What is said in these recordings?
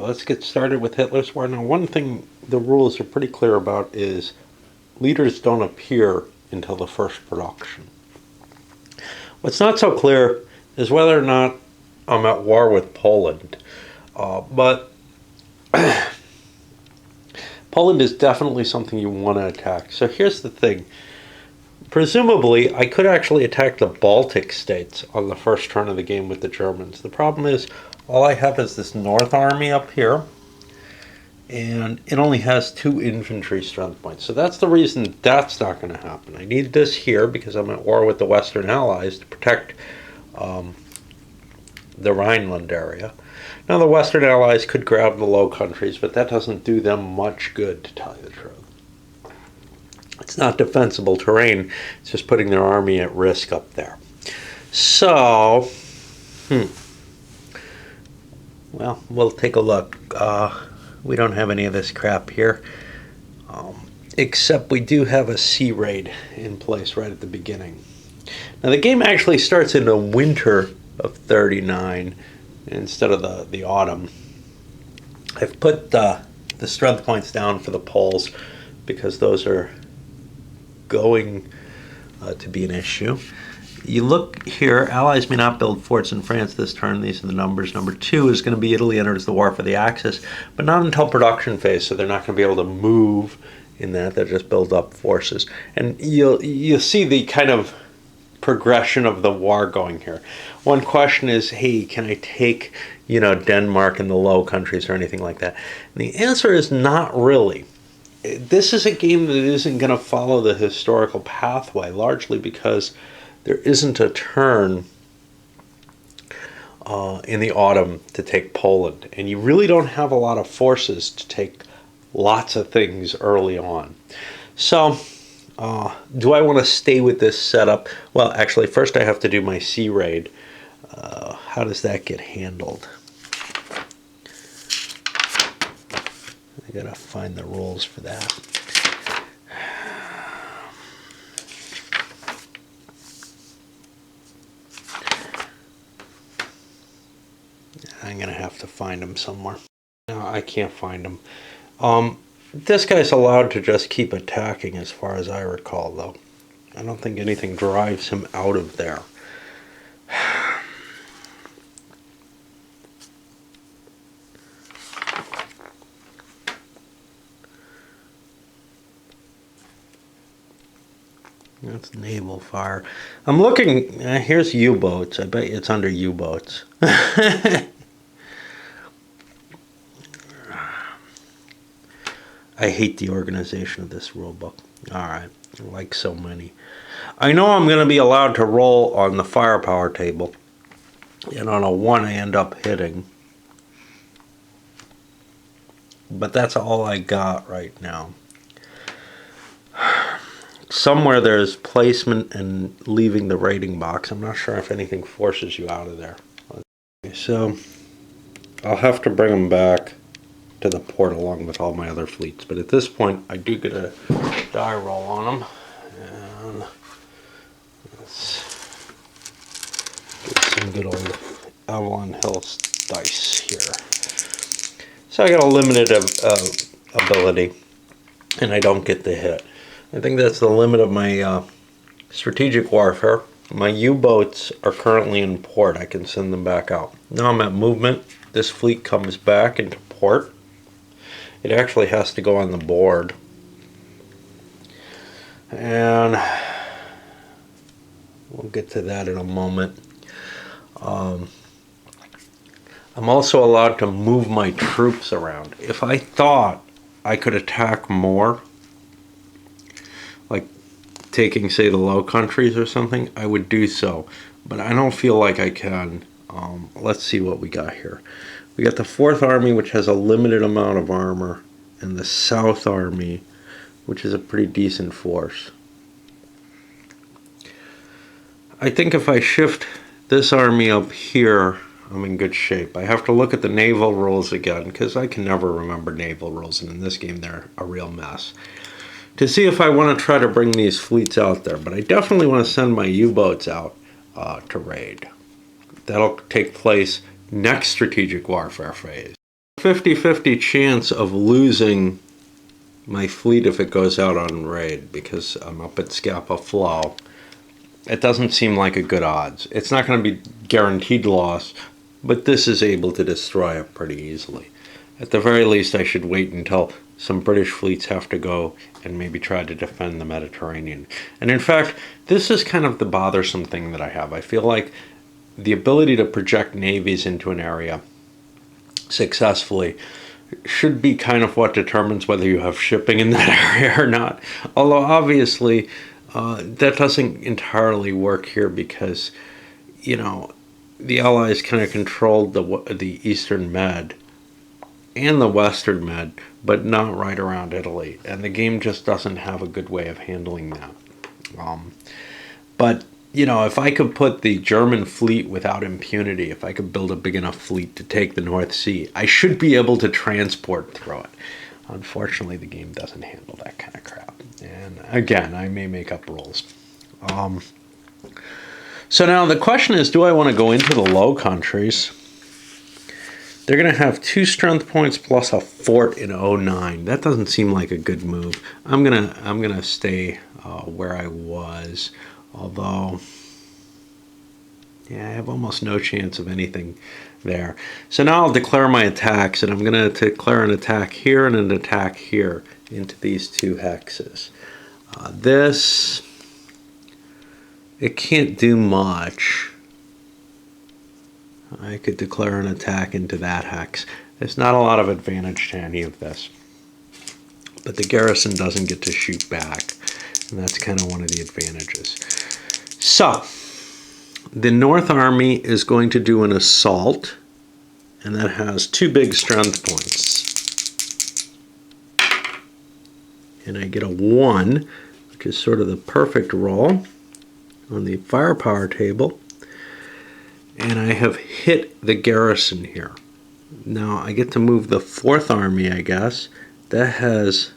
let's get started with Hitler's War. Now, one thing the rules are pretty clear about is leaders don't appear until the first production. What's not so clear is whether or not I'm at war with Poland. But Poland is definitely something you want to attack. So here's the thing. Presumably, I could actually attack the Baltic states on the first turn of the game with the Germans. The problem is, all I have is this North Army up here, and it only has 2 infantry strength points. So that's the reason that's not going to happen. I need this here because I'm at war with the Western Allies to protect the Rhineland area. Now, the Western Allies could grab the Low Countries, but that doesn't do them much good, to tell you the truth. It's not defensible terrain. It's just putting their army at risk up there. So, well, we'll take a look. We don't have any of this crap here, except we do have a sea raid in place right at the beginning. Now, the game actually starts in the winter of 39 instead of the autumn. I've put the strength points down for the Poles because those are going to be an issue. You look here, Allies may not build forts in France this turn. These are the numbers. Number 2 is going to be Italy enters the war for the Axis, but not until production phase, so they're not going to be able to move in that. They'll just build up forces. And you'll see the kind of progression of the war going here. One question is, hey, can I take, Denmark and the Low Countries or anything like that? And the answer is not really. This is a game that isn't going to follow the historical pathway, largely because there isn't a turn in the autumn to take Poland. And you really don't have a lot of forces to take lots of things early on. So, do I want to stay with this setup? Well, actually, first I have to do my sea raid. How does that get handled? I gotta find the rules for that. I'm gonna have to find them somewhere. No, I can't find them. This guy's allowed to just keep attacking as far as I recall, though. I don't think anything drives him out of there. That's naval fire. I'm looking, here's U-boats. I bet it's under U-boats. I hate the organization of this rule book. Alright, like so many. I know I'm going to be allowed to roll on the firepower table. And on a 1 I end up hitting. But that's all I got right now. Somewhere there's placement and leaving the raiding box. I'm not sure if anything forces you out of there. Okay, so I'll have to bring them back to the port along with all my other fleets. But at this point, I do get a die roll on them. And let's get some good old Avalon Hills dice here. So I got a limited ability, and I don't get the hit. I think that's the limit of my strategic warfare. My U-boats are currently in port. I can send them back out. Now I'm at movement. This fleet comes back into port. It actually has to go on the board. And we'll get to that in a moment. I'm also allowed to move my troops around. If I thought I could attack more, like taking, say, the Low Countries or something, I would do so. But I don't feel like I can. Let's see what we got here. We got the 4th Army, which has a limited amount of armor, and the South Army, which is a pretty decent force. I think if I shift this army up here, I'm in good shape. I have to look at the naval rules again, because I can never remember naval rules, and in this game they're a real mess, to see if I want to try to bring these fleets out there. But I definitely want to send my U-boats out to raid. That'll take place next strategic warfare phase. 50-50 chance of losing my fleet if it goes out on raid because I'm up at Scapa Flow. It doesn't seem like a good odds. It's not going to be guaranteed loss, but this is able to destroy it pretty easily. At the very least, I should wait until some British fleets have to go and maybe try to defend the Mediterranean. And in fact, this is kind of the bothersome thing that I have. I feel like the ability to project navies into an area successfully should be kind of what determines whether you have shipping in that area or not. Although obviously that doesn't entirely work here because, you know, the Allies kind of controlled the Eastern Med and the Western Med, but not right around Italy. And the game just doesn't have a good way of handling that. But you know, if I could put the German fleet without impunity, if I could build a big enough fleet to take the North Sea, I should be able to transport through it. Unfortunately, the game doesn't handle that kind of crap. And again, I may make up rules. So now the question is, do I want to go into the Low Countries? They're going to have 2 strength points plus a fort in 09. That doesn't seem like a good move. I'm gonna stay where I was. Although, yeah, I have almost no chance of anything there. So now I'll declare my attacks, and I'm going to declare an attack here and an attack here into these 2 hexes. This, it can't do much. I could declare an attack into that hex. There's not a lot of advantage to any of this. But the garrison doesn't get to shoot back, and that's kind of one of the advantages. So, the North Army is going to do an assault, and that has 2 big strength points. And I get a 1, which is sort of the perfect roll on the firepower table. And I have hit the garrison here. Now I get to move the 4th Army, I guess. That has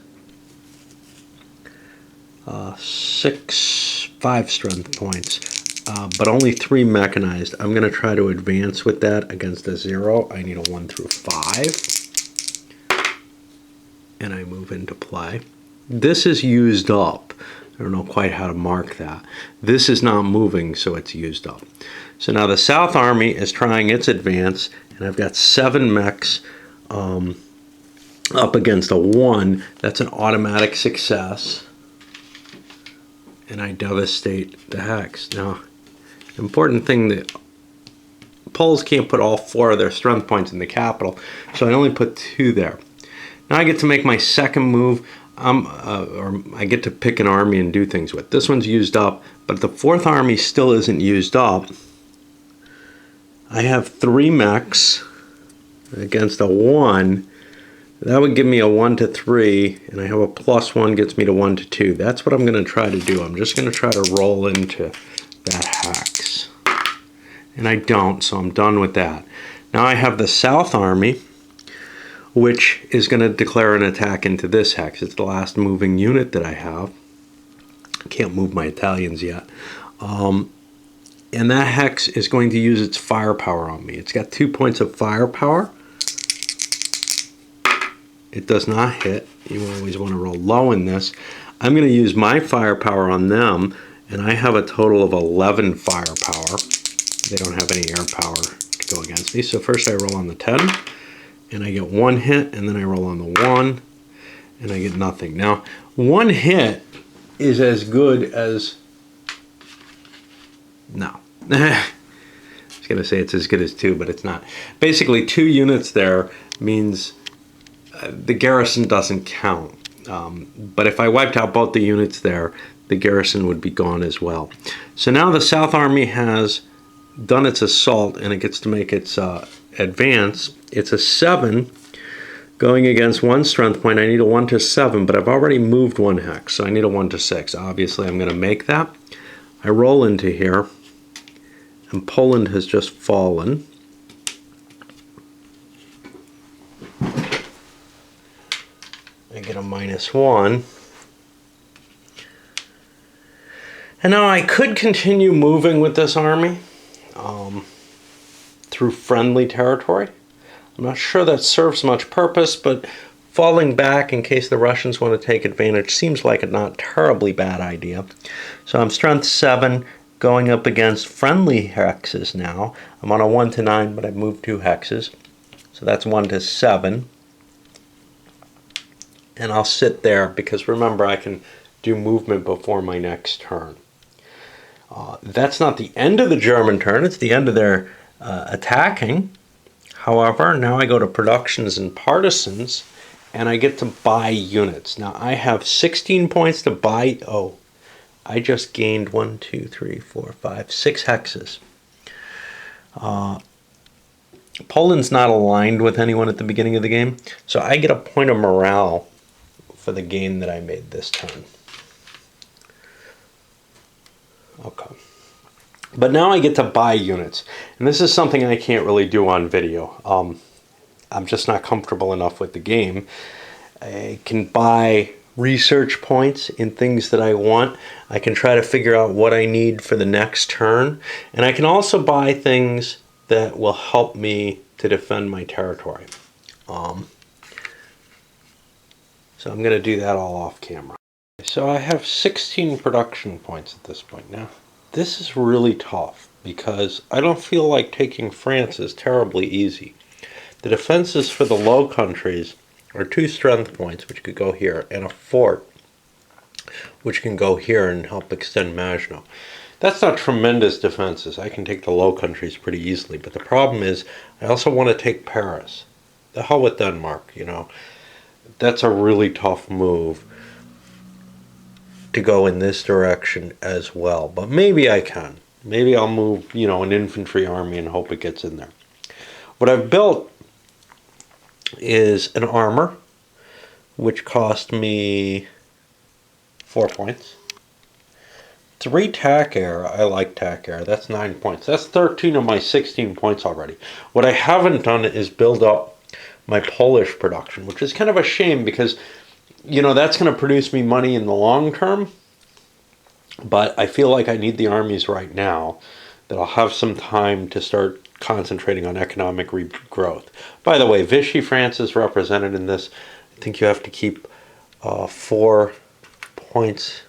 5 strength points, but only 3 mechanized. I'm going to try to advance with that against a 0. I need a 1 through 5. And I move into play. This is used up. I don't know quite how to mark that. This is not moving, so it's used up. So now the South Army is trying its advance, and I've got 7 mechs up against a 1. That's an automatic success. And I devastate the hex. Now, important thing that Poles can't put all 4 of their strength points in the capital, so I only put 2 there. Now I get to make my second move, or I get to pick an army and do things with. This one's used up, but the 4th Army still isn't used up. I have 3 mechs against a 1. That would give me a 1 to 3, and I have a +1 gets me to 1 to 2. That's what I'm going to try to do. I'm just going to try to roll into that hex. And I don't, so I'm done with that. Now I have the South Army, which is going to declare an attack into this hex. It's the last moving unit that I have. I can't move my Italians yet. And that hex is going to use its firepower on me. It's got 2 points of firepower. It does not hit. You always want to roll low in this. I'm going to use my firepower on them, and I have a total of 11 firepower. They don't have any air power to go against me. So first I roll on the 10, and I get 1 hit, and then I roll on the 1, and I get nothing. Now, 1 hit is as good as... No. I was going to say it's as good as 2, but it's not. Basically, 2 units there means... the garrison doesn't count, but if I wiped out both the units there, the garrison would be gone as well. So now the South Army has done its assault, and it gets to make its advance. It's a 7 going against 1 strength point. I need a 1 to 7, but I've already moved 1 hex, so I need a 1 to 6. Obviously, I'm going to make that. I roll into here, and Poland has just fallen. I get a -1. And now I could continue moving with this army through friendly territory. I'm not sure that serves much purpose, but falling back in case the Russians want to take advantage seems like a not terribly bad idea. So I'm strength 7, going up against friendly hexes now. I'm on a 1 to 9, but I've moved 2 hexes. So that's 1 to 7. And I'll sit there because remember I can do movement before my next turn. That's not the end of the German turn, it's the end of their attacking. However, now I go to productions and partisans, and I get to buy units. Now I have 16 points to buy. Oh, I just gained 1, 2, 3, 4, 5, 6 hexes. Poland's not aligned with anyone at the beginning of the game, so I get a point of morale for the gain that I made this turn. Okay. But now I get to buy units, and this is something I can't really do on video. I'm just not comfortable enough with the game. I can buy research points in things that I want. I can try to figure out what I need for the next turn, and I can also buy things that will help me to defend my territory. So I'm going to do that all off camera. So I have 16 production points at this point now. This is really tough because I don't feel like taking France is terribly easy. The defenses for the Low Countries are 2 strength points, which could go here, and a fort, which can go here and help extend Maginot. That's not tremendous defenses. I can take the Low Countries pretty easily, but the problem is I also want to take Paris. The hell with Denmark, you know. That's a really tough move to go in this direction as well. But maybe I can. Maybe I'll move, you know, an infantry army and hope it gets in there. What I've built is an armor, which cost me 4 points. 3 tack air. I like tack air. That's 9 points. That's 13 of my 16 points already. What I haven't done is build up my Polish production, which is kind of a shame because, you know, that's going to produce me money in the long term. But I feel like I need the armies right now, that I'll have some time to start concentrating on economic growth. By the way, Vichy France is represented in this. I think you have to keep 4 points,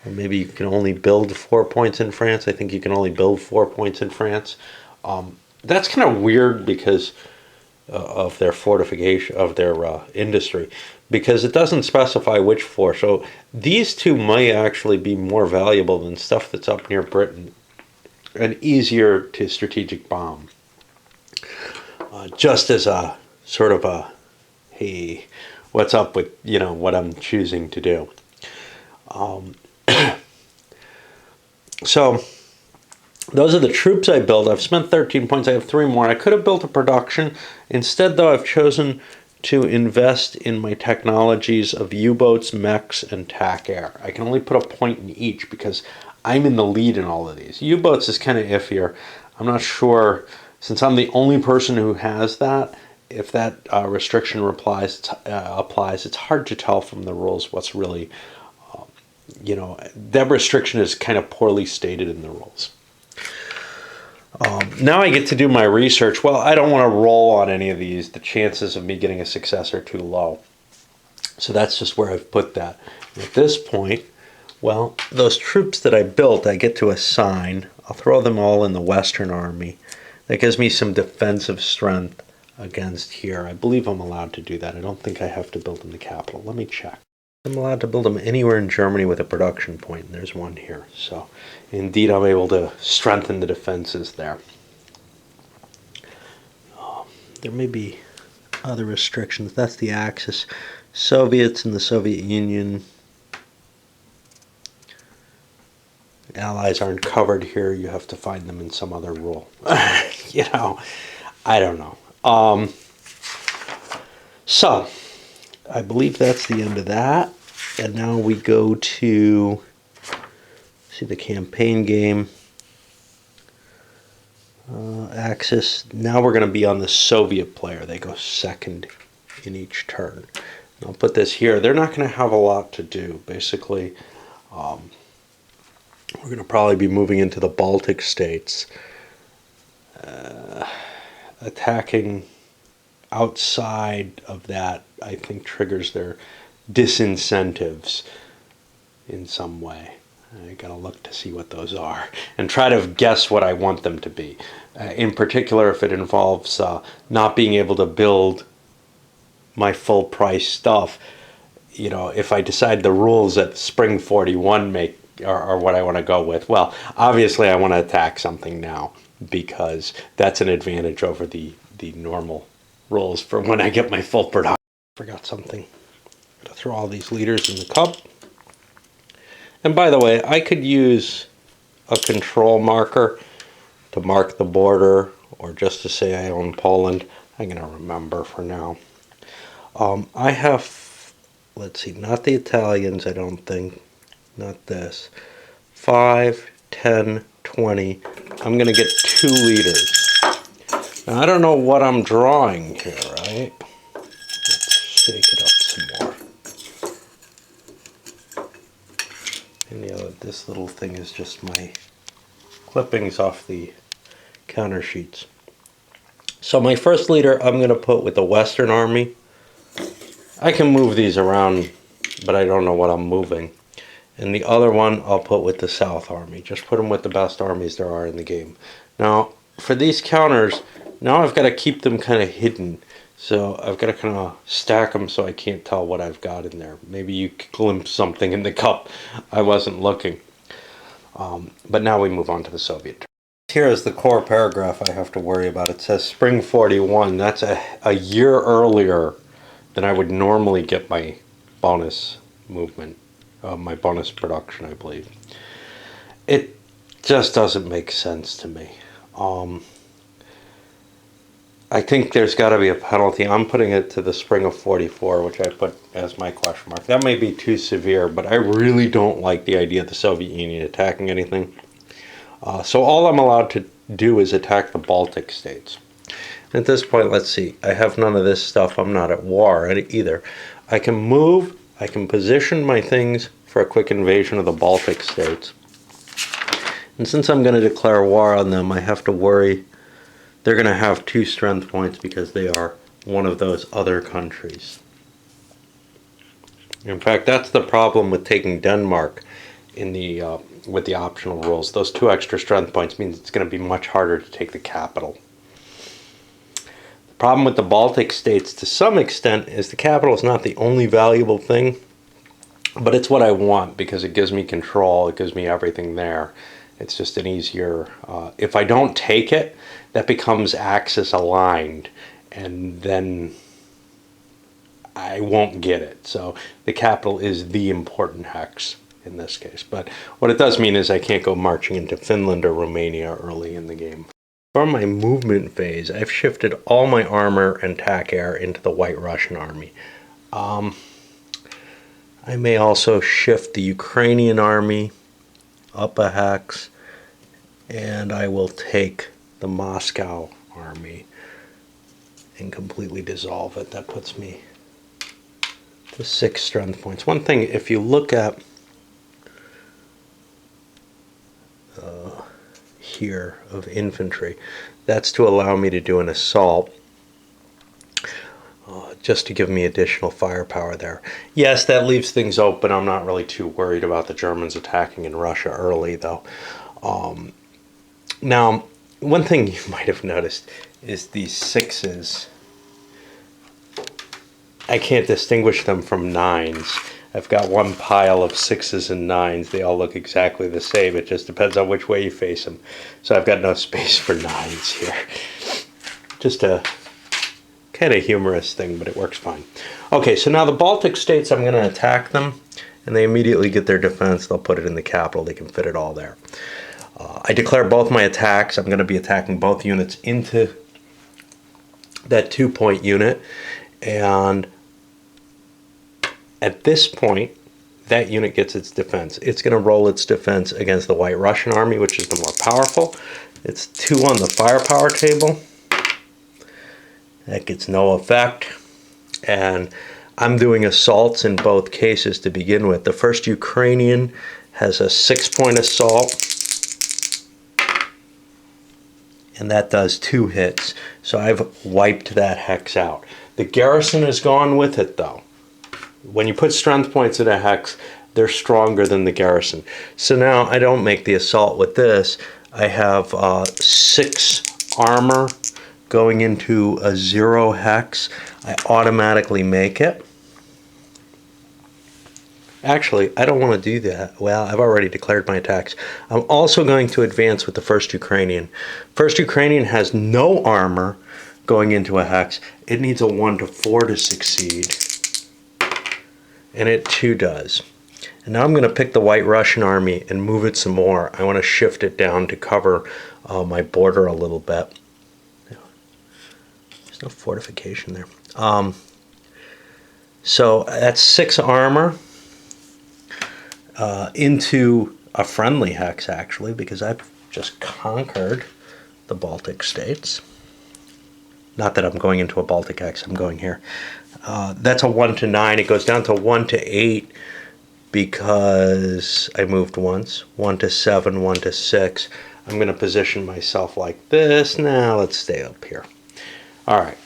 or maybe you can only build 4 points in France. I think you can only build 4 points in France. That's kind of weird because of their fortification, of their industry, because it doesn't specify which 4. So these 2 might actually be more valuable than stuff that's up near Britain and easier to strategic bomb. Just as a sort of a, hey, what's up with, you know, what I'm choosing to do. So those are the troops I built. I've spent 13 points. I have 3 more. I could have built a production. Instead, though, I've chosen to invest in my technologies of U-boats, mechs, and tack air. I can only put a point in each because I'm in the lead in all of these. U-boats is kind of iffier. I'm not sure, since I'm the only person who has that, if that restriction applies, it's hard to tell from the rules what's really, you know, that restriction is kind of poorly stated in the rules. Now I get to do my research. Well, I don't want to roll on any of these. The chances of me getting a success are too low. So that's just where I've put that. And at this point, well, those troops that I built, I get to assign. I'll throw them all in the Western Army. That gives me some defensive strength against here. I believe I'm allowed to do that. I don't think I have to build in the capital. Let me check. I'm allowed to build them anywhere in Germany with a production point, and there's one here. So, indeed, I'm able to strengthen the defenses there. There may be other restrictions. That's the Axis. Soviets and the Soviet Union. Allies aren't covered here. You have to find them in some other rule. You know, I don't know. So, I believe that's the end of that. And now we go to see the campaign game. Axis. Now we're going to be on the Soviet player. They go second in each turn. And I'll put this here. They're not going to have a lot to do. Basically, we're going to probably be moving into the Baltic states, attacking outside of that, I think, triggers their disincentives in some way. I gotta look to see what those are and try to guess what I want them to be. In particular, if it involves not being able to build my full price stuff, you know, if I decide the rules that Spring 41 make are what I want to go with, well, obviously I want to attack something now because that's an advantage over the normal rules for when I get my full production. Forgot something. Gotta throw all these liters in the cup. And by the way, I could use a control marker to mark the border or just to say I own Poland. I'm going to remember for now. I have, let's see, not the Italians, I don't think. Not this. 5, 10, 20. I'm going to get 2 liters. Now, I don't know what I'm drawing here, right? Let's shake it up some more. And you know, this little thing is just my clippings off the counter sheets. So my first liter I'm going to put with the Western Army. I can move these around, but I don't know what I'm moving. And the other one I'll put with the South Army. Just put them with the best armies there are in the game. Now, for these counters, now I've got to keep them kind of hidden. So I've got to kind of stack them so I can't tell what I've got in there. Maybe you glimpse something in the cup. I wasn't looking. But now we move on to the Soviet. Here is the core paragraph I have to worry about. It says Spring 41. That's a year earlier than I would normally get my bonus movement, my bonus production, I believe. It just doesn't make sense to me. I think there's got to be a penalty. I'm putting it to the Spring of 44, which I put as my question mark. That may be too severe, but I really don't like the idea of the Soviet Union attacking anything. So all I'm allowed to do is attack the Baltic states. At this point, let's see. I have none of this stuff. I'm not at war either. I can move. I can position my things for a quick invasion of the Baltic states. And since I'm going to declare war on them, I have to worry. They're going to have 2 strength points because they are one of those other countries. In fact, that's the problem with taking Denmark in the with the optional rules. Those 2 extra strength points means it's going to be much harder to take the capital. The problem with the Baltic states, to some extent, is the capital is not the only valuable thing, but it's what I want because it gives me control. It gives me everything there. It's just an easier, if I don't take it, that becomes axis aligned, and then I won't get it. So the capital is the important hex in this case. But what it does mean is I can't go marching into Finland or Romania early in the game. For my movement phase, I've shifted all my armor and tac air into the White Russian army. I may also shift the Ukrainian army up a hex, and I will take the Moscow army and completely dissolve it. That puts me to 6 strength points. One thing, if you look at here of infantry, that's to allow me to do an assault, just to give me additional firepower there. Yes, that leaves things open. I'm not really too worried about the Germans attacking in Russia early, though. Now, one thing you might have noticed is these 6s. I can't distinguish them from 9s. I've got one pile of 6s and 9s. They all look exactly the same. It just depends on which way you face them. So I've got no space for 9s here. Just a kind of humorous thing, but it works fine. Okay, so now the Baltic states, I'm going to attack them, and they immediately get their defense. They'll put it in the capital. They can fit it all there. I declare both my attacks. I'm going to be attacking both units into that 2-point unit, and at this point, that unit gets its defense. It's going to roll its defense against the White Russian army, which is the more powerful. It's 2 on the firepower table. That gets no effect. And I'm doing assaults in both cases to begin with. The first Ukrainian has a 6-point assault and that does 2 hits. So I've wiped that hex out. The garrison is gone with it, though. When you put strength points in a hex, they're stronger than the garrison. So now I don't make the assault with this. I have 6 armor going into a 0 hex. I automatically make it. Actually, I don't want to do that. Well, I've already declared my attacks. I'm also going to advance with the 1st Ukrainian. 1st Ukrainian has no armor going into a hex. It needs a 1 to 4 to succeed. And it too does. And now I'm going to pick the White Russian army and move it some more. I want to shift it down to cover my border a little bit. There's no fortification there. So that's 6 armor into a friendly hex, actually, because I've just conquered the Baltic states. Not that I'm going into a Baltic hex, I'm going here. That's a 1 to 9. It goes down to 1 to 8 because I moved once. 1 to 7, 1 to 6. I'm going to position myself like this. Now let's stay up here. All right.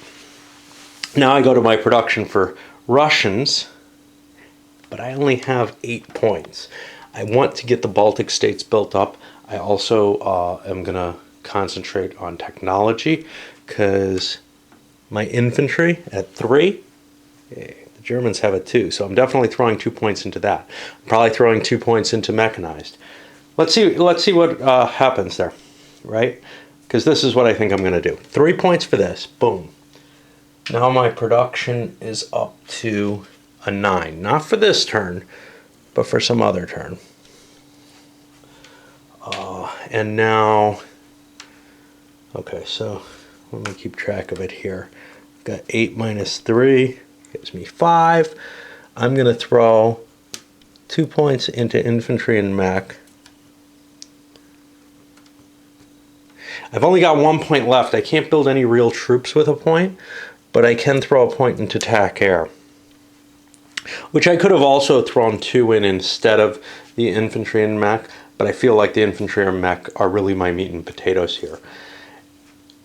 Now I go to my production for Russians, but I only have 8 points. I want to get the Baltic states built up. I also am going to concentrate on technology because my infantry at 3, the Germans have it 2, so I'm definitely throwing 2 points into that. I'm probably throwing 2 points into mechanized. Let's see what happens there, right? Because this is what I think I'm going to do. 3 points for this. Boom. Now my production is up to a 9. Not for this turn, but for some other turn. And now, okay, so let me keep track of it here. Got 8 minus 3 gives me 5. I'm going to throw 2 points into infantry and mech. I've only got 1 point left. I can't build any real troops with a point, but I can throw a point into TAC Air, which I could have also thrown 2 in instead of the infantry and mech, but I feel like the infantry and mech are really my meat and potatoes here.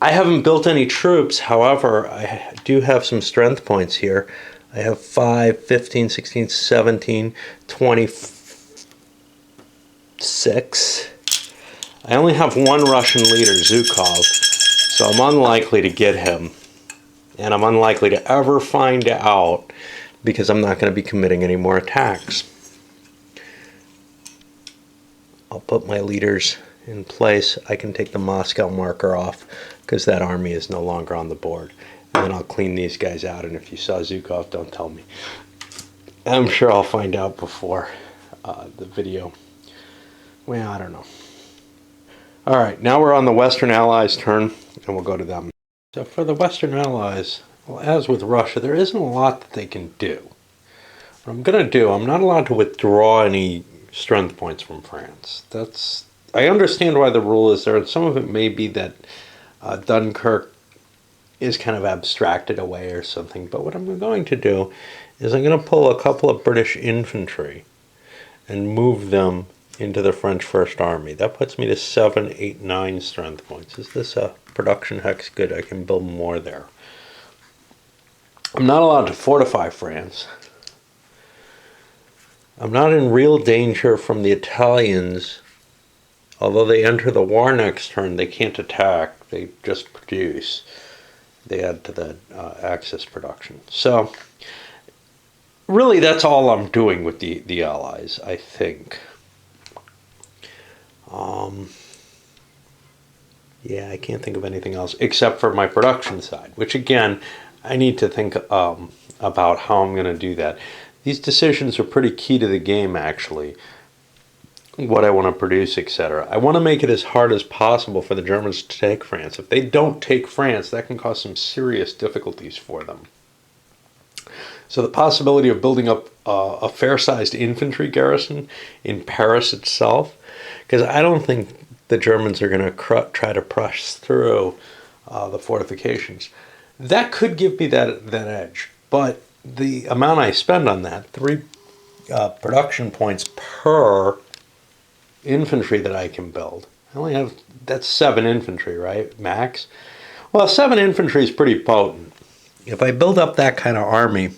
I haven't built any troops, however, I do have some strength points here. I have 5, 15, 16, 17, 26. I only have 1 Russian leader, Zhukov, so I'm unlikely to get him. And I'm unlikely to ever find out because I'm not going to be committing any more attacks. I'll put my leaders in place. I can take the Moscow marker off because that army is no longer on the board. And then I'll clean these guys out, and if you saw Zhukov, don't tell me. I'm sure I'll find out before the video. Well, I don't know. All right, now we're on the Western Allies' turn, and we'll go to them. So for the Western Allies, well, as with Russia, there isn't a lot that they can do. What I'm going to do, I'm not allowed to withdraw any strength points from France. I understand why the rule is there, and some of it may be that Dunkirk is kind of abstracted away or something, but what I'm going to do is I'm going to pull a couple of British infantry and move them into the French First Army. That puts me to 7, 8, 9 strength points. Is this a production hex? Good, I can build more there. I'm not allowed to fortify France. I'm not in real danger from the Italians. Although they enter the war next turn, they can't attack. They just produce. They add to the Axis production. So, really, that's all I'm doing with the Allies, I think. Yeah, I can't think of anything else except for my production side, which, again, I need to think about how I'm going to do that. These decisions are pretty key to the game, actually. What I want to produce, etc. I want to make it as hard as possible for the Germans to take France. If they don't take France, that can cause some serious difficulties for them. So the possibility of building up a fair-sized infantry garrison in Paris itself, because I don't think the Germans are going to try to push through the fortifications. That could give me that edge, but the amount I spend on that, 3 production points per infantry that I can build, I only have, that's 7 infantry, right? Max? Well, 7 infantry is pretty potent. If I build up that kind of army,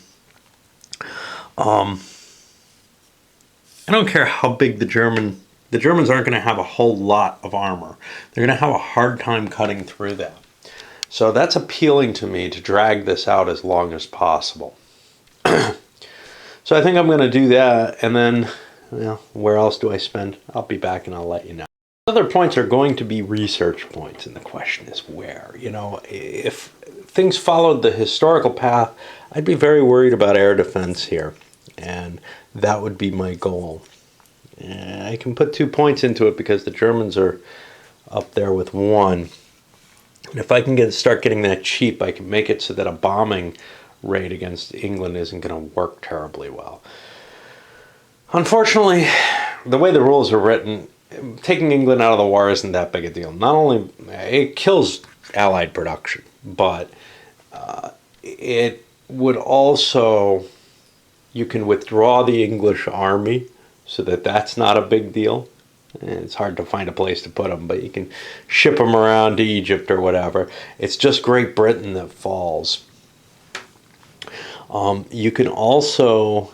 I don't care how big the Germans aren't going to have a whole lot of armor. They're going to have a hard time cutting through that. So that's appealing to me to drag this out as long as possible. So I think I'm going to do that, and then, well, where else do I spend? I'll be back and I'll let you know. Other points are going to be research points, and the question is where. You know, if things followed the historical path, I'd be very worried about air defense here, and that would be my goal. And I can put 2 points into it because the Germans are up there with 1. And if I can start getting that cheap, I can make it so that a bombing raid against England isn't going to work terribly well. Unfortunately, the way the rules are written, taking England out of the war isn't that big a deal. Not only it kills Allied production, but it would also, you can withdraw the English army so that that's not a big deal. And it's hard to find a place to put them, but you can ship them around to Egypt or whatever. It's just Great Britain that falls. You can also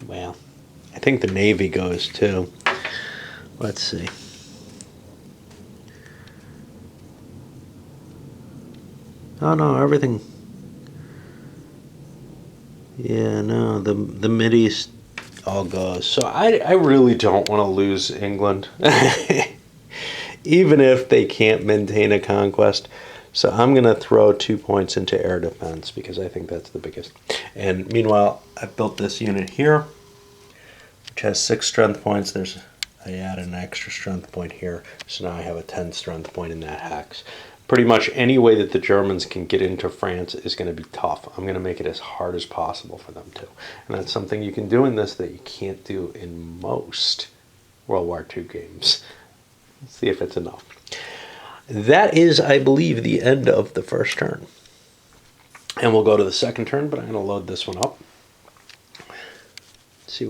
well, I think the Navy goes too. Let's see. Oh no, everything. Yeah, no, the Mideast all goes. So I really don't want to lose England. Even if they can't maintain a conquest. So I'm going to throw 2 points into air defense because I think that's the biggest. And meanwhile, I built this unit here, which has 6 strength points. I added an extra strength point here, so now I have a 10 strength point in that hex. Pretty much any way that the Germans can get into France is going to be tough. I'm going to make it as hard as possible for them to. And that's something you can do in this that you can't do in most World War II games. Let's see if it's enough. That is, I believe, the end of the first turn. And we'll go to the second turn, but I'm going to load this one up. See where